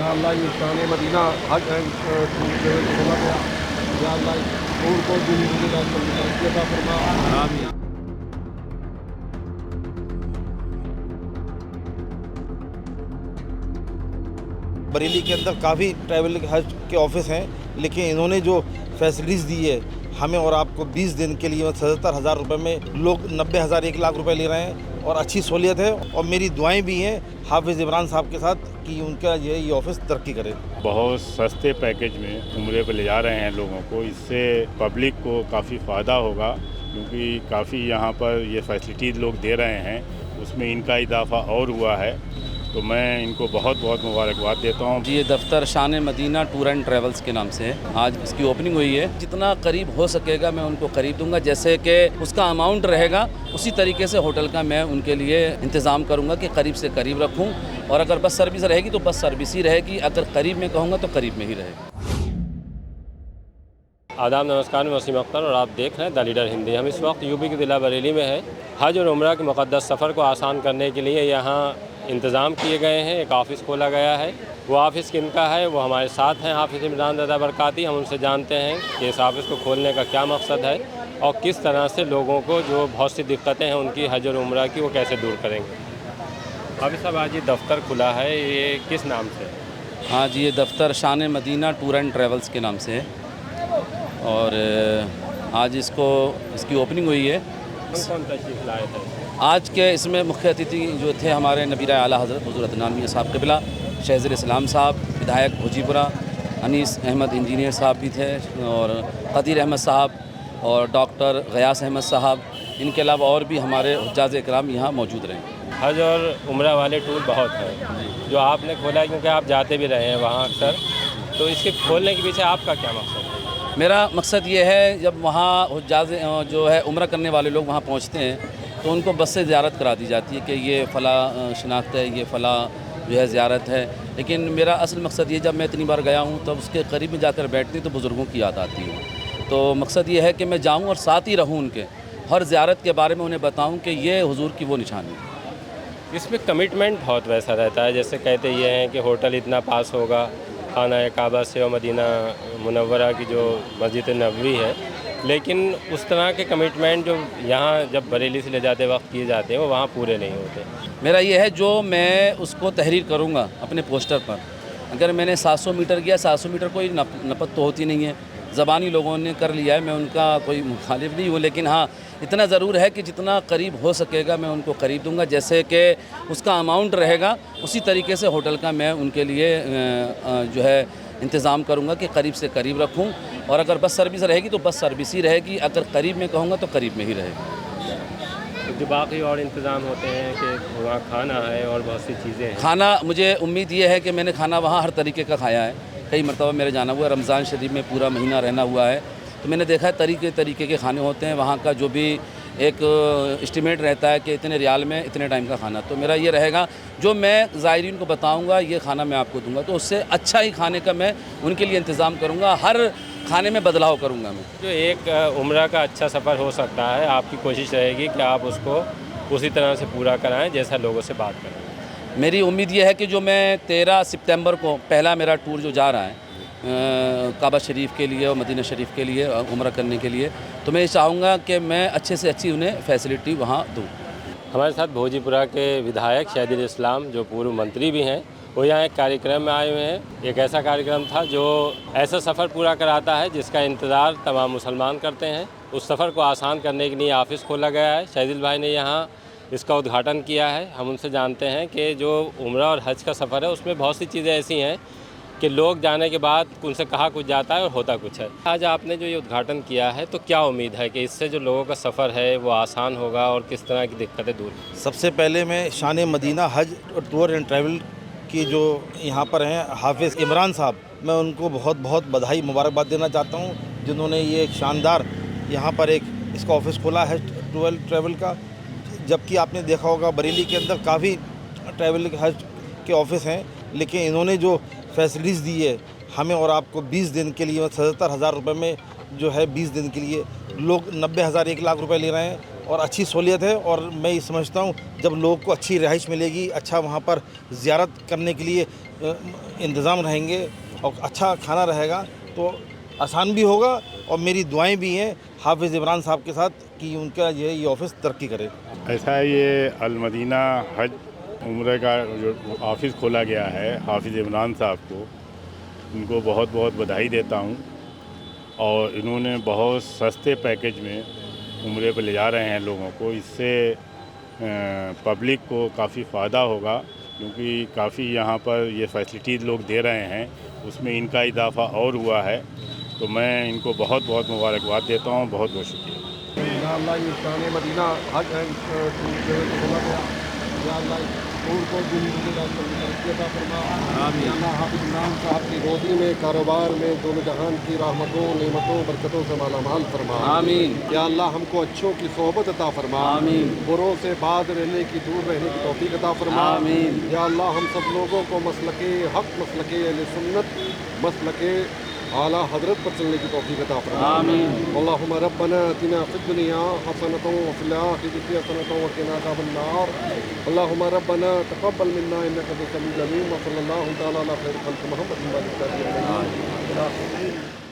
अल्लाह ये शान मदीना हज खोला गया, या अल्लाह उनको दुनिया का फरमा। आमीन। बरेली के अंदर काफ़ी ट्रैवल हज के ऑफिस हैं, लेकिन इन्होंने जो फैसिलिटीज़ दी है हमें और आपको 20 दिन के लिए 77,000 रुपये में लोग 90,000 1 लाख रुपए ले रहे हैं और अच्छी सहूलियत है। और मेरी दुआएं भी हैं हाफिज़ इमरान साहब के साथ कि उनका ये ऑफिस तरक्की करे। बहुत सस्ते पैकेज में उम्रे पर ले जा रहे हैं लोगों को, इससे पब्लिक को काफ़ी फ़ायदा होगा, क्योंकि काफ़ी यहाँ पर ये फैसिलिटीज़ लोग दे रहे हैं, उसमें इनका इजाफा और हुआ है, तो मैं इनको बहुत बहुत मुबारकबाद देता हूँ। जी, ये दफ्तर शान मदीना टूर एंड ट्रैवल्स के नाम से है। आज इसकी ओपनिंग हुई है। जितना करीब हो सकेगा मैं उनको करीब दूंगा, जैसे कि उसका अमाउंट रहेगा उसी तरीके से होटल का मैं उनके लिए इंतज़ाम करूंगा कि करीब से करीब रखूं। और अगर बस सर्विस रहेगी तो बस सर्विस ही रहेगी, अगर करीब में कहूँगा तो करीब में ही रहेगी। आदाब, नमस्कार, मैं वसीम अख्तर और आप देख रहे हैं द लीडर हिंदी। हम इस वक्त यूपी के ज़िला बरेली में है। हज और उम्रा के मुक़द्दस सफ़र को आसान करने के लिए यहाँ इंतज़ाम किए गए हैं, एक ऑफ़िस खोला गया है। वो ऑफ़िस किनका है, वो हमारे साथ हैं हाफिज़ इमरान दादा बरकाती। हम उनसे जानते हैं कि इस ऑफ़िस को खोलने का क्या मकसद है और किस तरह से लोगों को जो बहुत सी दिक्कतें हैं उनकी हज और उम्रा की वो कैसे दूर करेंगे। हाफिज़ साहब, आज ये दफ्तर खुला है, ये किस नाम से है? हाँ जी, ये दफ्तर शान मदीना टूर एंड ट्रैवल्स के नाम से है और आज इसकी ओपनिंग हुई है। कौन तशरीफ़ लाए थे? आज के इसमें मुख्य अतिथि जो थे हमारे नबीरा आला हज़रत हुज़ूर अदनान मियां साहब क़िबला, शहज़र इस्लाम साहब, विधायक भोजीपुरा, अनीस अहमद इंजीनियर साहब भी थे और क़दीर अहमद साहब और डॉक्टर गयास अहमद साहब। इनके अलावा और भी हमारे हुज्जाज इकराम यहाँ मौजूद रहे। हज और उम्रा वाले टूर बहुत हैं जो आपने खोला है, क्योंकि आप जाते भी रहे हैं वहाँ अक्सर, तो इसके खोलने के पीछे आपका क्या मकसद है? मेरा मकसद ये है, जब वहाँ हुज्जाज जो है उम्रा करने वाले लोग वहाँ पहुँचते हैं तो उनको बस से ज़ियारत करा दी जाती है कि ये फ़ला शिनाख्त है, ये फ़ला जो है ज़ियारत है। लेकिन मेरा असल मकसद ये, जब मैं इतनी बार गया हूँ तब उसके करीब में जाकर बैठती तो बुज़ुर्गों की याद आती है। तो मकसद ये है कि मैं जाऊँ और साथ ही रहूँ, उनके हर ज़ियारत के बारे में उन्हें बताऊँ कि ये हुजूर की वो निशानी है। इसमें कमिटमेंट बहुत वैसा रहता है, जैसे कहते ये हैं कि होटल इतना पास होगा खाना काबा से और मदीना मुनव्वरा की जो मस्जिद नबवी है, लेकिन उस तरह के कमिटमेंट जो यहाँ जब बरेली से ले जाते वक्त किए जाते हैं वो वहाँ पूरे नहीं होते। मेरा ये है, जो मैं उसको तहरीर करूँगा अपने पोस्टर पर, अगर मैंने 700 मीटर किया, 700 मीटर कोई नपत तो होती नहीं है, ज़बानी लोगों ने कर लिया है, मैं उनका कोई मुखालिफ नहीं हूँ। लेकिन हाँ, इतना ज़रूर है कि जितना करीब हो सकेगा मैं उनको करीब दूंगा, जैसे कि उसका अमाउंट रहेगा उसी तरीके से होटल का मैं उनके लिए जो है इंतज़ाम करूंगा कि करीब से करीब रखूं। और अगर बस सर्विस रहेगी तो बस सर्विस ही रहेगी, अगर करीब में कहूँगा तो करीब में ही रहेगी। जो बाकी और इंतज़ाम होते हैं कि वहाँ खाना है और बहुत सी चीज़ें हैं। खाना, मुझे उम्मीद ये है कि मैंने खाना वहाँ हर तरीके का खाया है, कई मरतबा मेरे जाना हुआ है, रमज़ान शरीफ में पूरा महीना रहना हुआ है, तो मैंने देखा है तरीके के खाने होते हैं वहाँ का। जो भी एक एस्टिमेट रहता है कि इतने रियाल में इतने टाइम का खाना, तो मेरा ये रहेगा जो मैं ज़ायरीन को बताऊंगा ये खाना मैं आपको दूंगा, तो उससे अच्छा ही खाने का मैं उनके लिए इंतज़ाम करूंगा, हर खाने में बदलाव करूंगा मैं। जो एक उम्रा का अच्छा सफ़र हो सकता है, आपकी कोशिश रहेगी कि आप उसको उसी तरह से पूरा कराएं जैसा लोगों से बात करें। मेरी उम्मीद ये है कि जो मैं 13 सितंबर को पहला मेरा टूर जो जा रहा है काबा शरीफ के लिए और मदीना शरीफ के लिए उम्रा करने के लिए, तो मैं ये चाहूँगा कि मैं अच्छे से अच्छी उन्हें फैसिलिटी वहाँ दूँ। हमारे साथ भोजीपुरा के विधायक शहज़र इस्लाम जो पूर्व मंत्री भी हैं, वो यहाँ एक कार्यक्रम में आए हुए हैं। एक ऐसा कार्यक्रम था जो ऐसा सफ़र पूरा कराता है जिसका इंतज़ार तमाम मुसलमान करते हैं। उस सफ़र को आसान करने के लिए ऑफ़िस खोला गया है। शहज़र भाई ने यहाँ इसका उद्घाटन किया है। हम उनसे जानते हैं कि जो उम्रा और हज का सफ़र है उसमें बहुत सी चीज़ें ऐसी हैं कि लोग जाने के बाद उनसे कहा कुछ जाता है और होता कुछ है। आज आपने जो ये उद्घाटन किया है, तो क्या उम्मीद है कि इससे जो लोगों का सफ़र है वो आसान होगा और किस तरह की दिक्कतें दूर? सबसे पहले मैं शान मदीना हज टूर एंड ट्रैवल की जो यहाँ पर हैं हाफिज़ इमरान साहब, मैं उनको बहुत बहुत बधाई मुबारकबाद देना चाहता हूँ, जिन्होंने ये एक शानदार यहाँ पर एक इसका ऑफिस खोला है ट्रैवल का। जबकि आपने देखा होगा बरेली के अंदर काफ़ी ट्रैवल हज के ऑफिस हैं, लेकिन इन्होंने जो फैसिलिटीज़ दी है हमें और आपको 20 दिन के लिए 77,000 रुपये में जो है 20 दिन के लिए लोग 90,000 1 लाख रुपए ले रहे हैं और अच्छी सहूलियत है। और मैं ये समझता हूँ जब लोगों को अच्छी रिहाइश मिलेगी, अच्छा वहाँ पर ज़ियारत करने के लिए इंतज़ाम रहेंगे और अच्छा खाना रहेगा तो आसान भी होगा। और मेरी दुआएं भी हैं हाफिज़ इमरान साहब के साथ कि उनका ये ऑफ़िस तरक्की करे। ऐसा है, ये अल मदीना हज उम्र का जो ऑफ़िस खोला गया है हाफिज़ इमरान साहब को, उनको बहुत बहुत बधाई देता हूँ। और इन्होंने बहुत सस्ते पैकेज में उम्रे पे ले जा रहे हैं लोगों को। इससे पब्लिक को काफ़ी फ़ायदा होगा, क्योंकि काफ़ी यहाँ पर ये फैसिलिटीज़ लोग दे रहे हैं, उसमें इनका इजाफ़ा और हुआ है। तो मैं इनको बहुत बहुत मुबारकबाद देता हूँ। बहुत बहुत शुक्रिया। अल्लाह ये शान मदीना हज खोला गया, या अल्लाह उनको ज़िंदगी का तरक्की अता फरमा। अल्लाह हाफिज़ इमरान साहब की रोज़ी में, कारोबार में, दोनों जहान की रहमतों, नेमतों, बरकतों से मालामाल फरमा। आमीन। या अल्लाह हमको अच्छों की सोहबत अता फरमा। आमीन। बुरों से बाज रहने की, दूर रहने की तौफीक अता फरमा। आमीन। या अल्लाह हम सब लोगों को मसलके हक़, मसलके अहले सुन्नत, मसलके आला हज़रत पर चलने की तौफीक अता फरमा। आमीन। अल्लाहुम्मा रब्बना अतिना फिद दुनिया हसनतन व फिल आखिरति हसनतन व क़िना अज़ाबन्नार। अल्लाहुम्मा रब्बना तक़ब्बल मिन्ना इन्नका अंतस समीउल अलीम। व सल्लल्लाहु तआला अला खैरि ख़ल्क़ि मुहम्मद व आलिहि व सह्बिहि अजमईन।